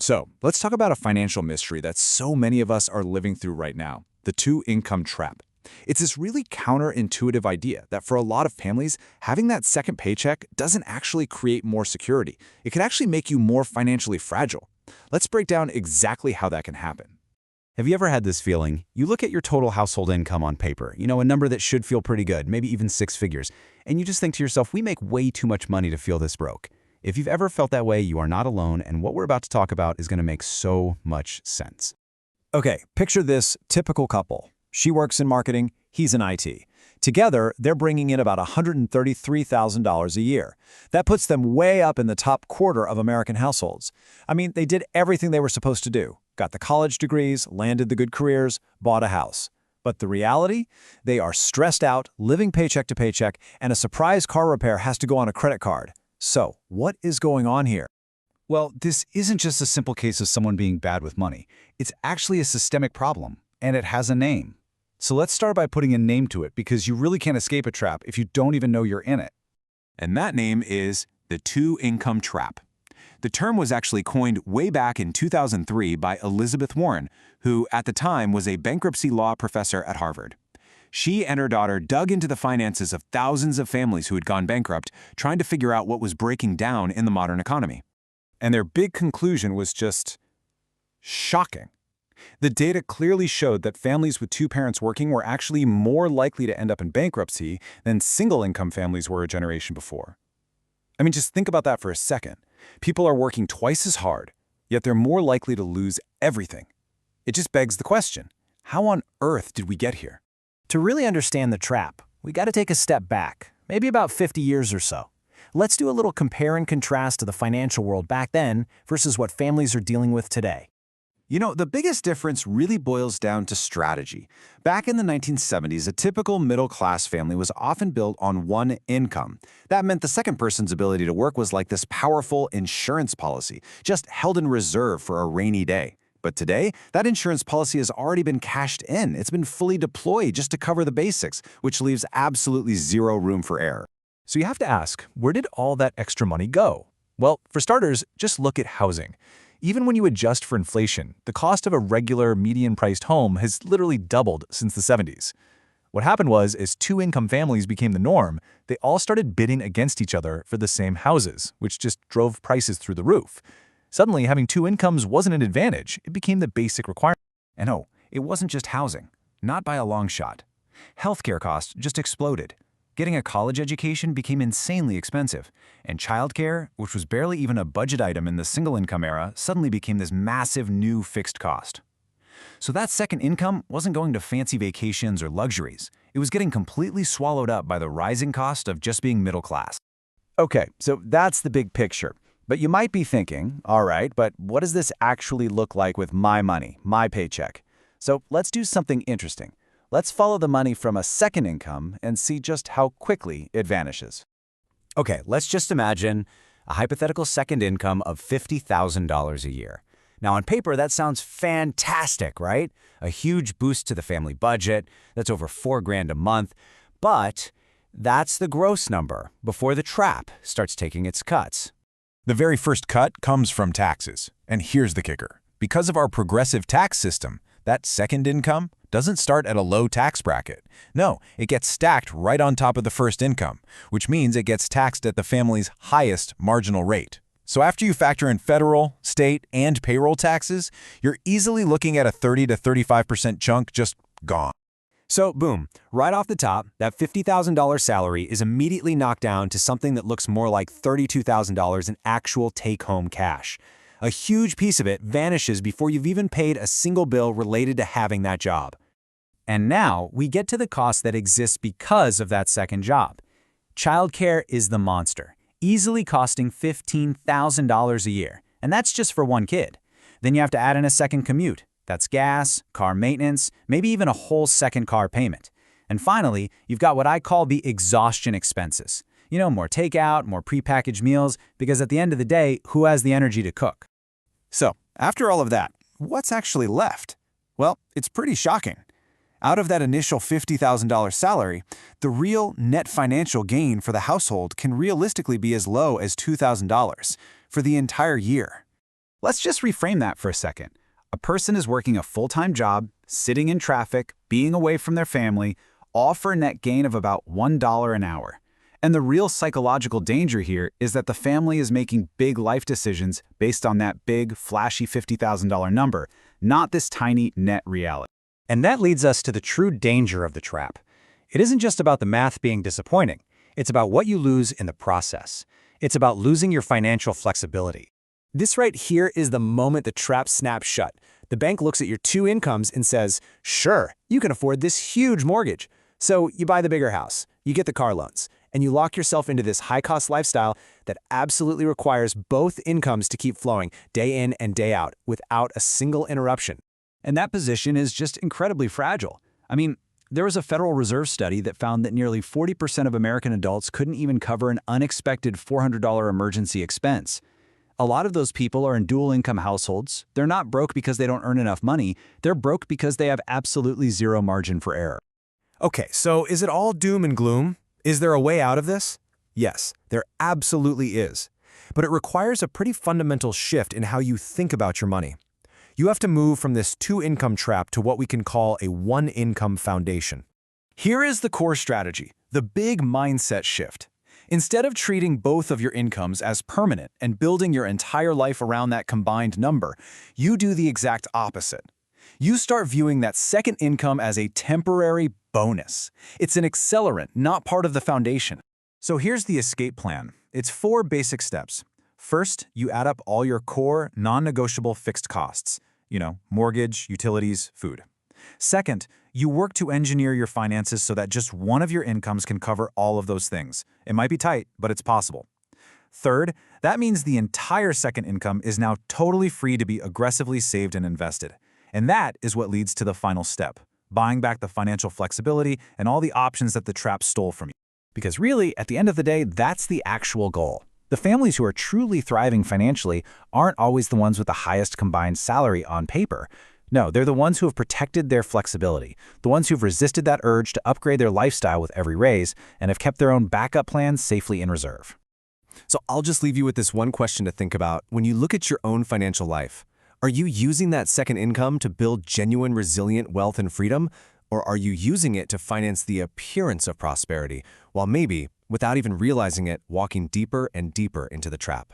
So let's talk about a financial mystery that so many of us are living through right now, the two-income trap. It's this really counterintuitive idea that for a lot of families, having that second paycheck doesn't actually create more security. It could actually make you more financially fragile. Let's break down exactly how that can happen. Have you ever had this feeling? You look at your total household income on paper, a number that should feel pretty good, maybe even six figures, and you just think to yourself, we make way too much money to feel this broke. If you've ever felt that way, you are not alone, and what we're about to talk about is going to make so much sense. Okay, picture this typical couple. She works in marketing, he's in IT. Together, they're bringing in about $133,000 a year. That puts them way up in the top quarter of American households. I mean, they did everything they were supposed to do. Got the college degrees, landed the good careers, bought a house. But the reality? They are stressed out, living paycheck to paycheck, and a surprise car repair has to go on a credit card. So, what is going on here? Well, this isn't just a simple case of someone being bad with money. It's actually a systemic problem, and it has a name. So let's start by putting a name to it, because you really can't escape a trap if you don't even know you're in it. And that name is the two-income trap. The term was actually coined way back in 2003 by Elizabeth Warren, who at the time was a bankruptcy law professor at Harvard. She and her daughter dug into the finances of thousands of families who had gone bankrupt, trying to figure out what was breaking down in the modern economy. And their big conclusion was just shocking. The data clearly showed that families with two parents working were actually more likely to end up in bankruptcy than single-income families were a generation before. I mean, just think about that for a second. People are working twice as hard, yet they're more likely to lose everything. It just begs the question, how on earth did we get here? To really understand the trap, we got to take a step back, maybe about 50 years or so. Let's do a little compare and contrast to the financial world back then versus what families are dealing with today. The biggest difference really boils down to strategy. Back in the 1970s, a typical middle-class family was often built on one income. That meant the second person's ability to work was like this powerful insurance policy, just held in reserve for a rainy day. But today, that insurance policy has already been cashed in. It's been fully deployed just to cover the basics, which leaves absolutely zero room for error. So you have to ask, where did all that extra money go? Well, for starters, just look at housing. Even when you adjust for inflation, the cost of a regular median-priced home has literally doubled since the 70s. What happened was, as two-income families became the norm, they all started bidding against each other for the same houses, which just drove prices through the roof. Suddenly, having two incomes wasn't an advantage. It became the basic requirement. And oh, it wasn't just housing. Not by a long shot. Healthcare costs just exploded. Getting a college education became insanely expensive, and childcare, which was barely even a budget item in the single-income era, suddenly became this massive new fixed cost. So that second income wasn't going to fancy vacations or luxuries. It was getting completely swallowed up by the rising cost of just being middle class. Okay, so that's the big picture. But you might be thinking, all right, but what does this actually look like with my money, my paycheck? So let's do something interesting. Let's follow the money from a second income and see just how quickly it vanishes. Okay, let's just imagine a hypothetical second income of $50,000 a year. Now, on paper, that sounds fantastic, right? A huge boost to the family budget. That's over $4,000 a month. But that's the gross number before the trap starts taking its cuts. The very first cut comes from taxes. And here's the kicker. Because of our progressive tax system, that second income doesn't start at a low tax bracket. No, it gets stacked right on top of the first income, which means it gets taxed at the family's highest marginal rate. So after you factor in federal, state, and payroll taxes, you're easily looking at a 30 to 35% chunk just gone. So boom, right off the top, that $50,000 salary is immediately knocked down to something that looks more like $32,000 in actual take-home cash. A huge piece of it vanishes before you've even paid a single bill related to having that job. And now we get to the cost that exists because of that second job. Childcare is the monster, easily costing $15,000 a year, and that's just for one kid. Then you have to add in a second commute. That's gas, car maintenance, maybe even a whole second car payment. And finally, you've got what I call the exhaustion expenses. More takeout, more prepackaged meals, because at the end of the day, who has the energy to cook? So, after all of that, what's actually left? Well, it's pretty shocking. Out of that initial $50,000 salary, the real net financial gain for the household can realistically be as low as $2,000 for the entire year. Let's just reframe that for a second. A person is working a full-time job, sitting in traffic, being away from their family, all for a net gain of about $1 an hour. And the real psychological danger here is that the family is making big life decisions based on that big, flashy $50,000 number, not this tiny net reality. And that leads us to the true danger of the trap. It isn't just about the math being disappointing. It's about what you lose in the process. It's about losing your financial flexibility. This right here is the moment the trap snaps shut. The bank looks at your two incomes and says, sure, you can afford this huge mortgage. So you buy the bigger house, you get the car loans, and you lock yourself into this high-cost lifestyle that absolutely requires both incomes to keep flowing day in and day out without a single interruption. And that position is just incredibly fragile. I mean, there was a Federal Reserve study that found that nearly 40% of American adults couldn't even cover an unexpected $400 emergency expense. A lot of those people are in dual-income households. They're not broke because they don't earn enough money. They're broke because they have absolutely zero margin for error. Okay, so is it all doom and gloom? Is there a way out of this? Yes, there absolutely is. But it requires a pretty fundamental shift in how you think about your money. You have to move from this two-income trap to what we can call a one-income foundation. Here is the core strategy, the big mindset shift. Instead of treating both of your incomes as permanent and building your entire life around that combined number, you do the exact opposite. You start viewing that second income as a temporary bonus. It's an accelerant, not part of the foundation. So here's the escape plan. It's 4 basic steps. First, you add up all your core, non-negotiable fixed costs. Mortgage, utilities, food. Second, you work to engineer your finances so that just one of your incomes can cover all of those things. It might be tight, but it's possible. Third, that means the entire second income is now totally free to be aggressively saved and invested. And that is what leads to the final step, buying back the financial flexibility and all the options that the trap stole from you. Because really, at the end of the day, that's the actual goal. The families who are truly thriving financially aren't always the ones with the highest combined salary on paper. No, they're the ones who have protected their flexibility, the ones who've resisted that urge to upgrade their lifestyle with every raise and have kept their own backup plans safely in reserve. So I'll just leave you with this one question to think about. When you look at your own financial life, are you using that second income to build genuine, resilient wealth and freedom? Or are you using it to finance the appearance of prosperity, while maybe, without even realizing it, walking deeper and deeper into the trap?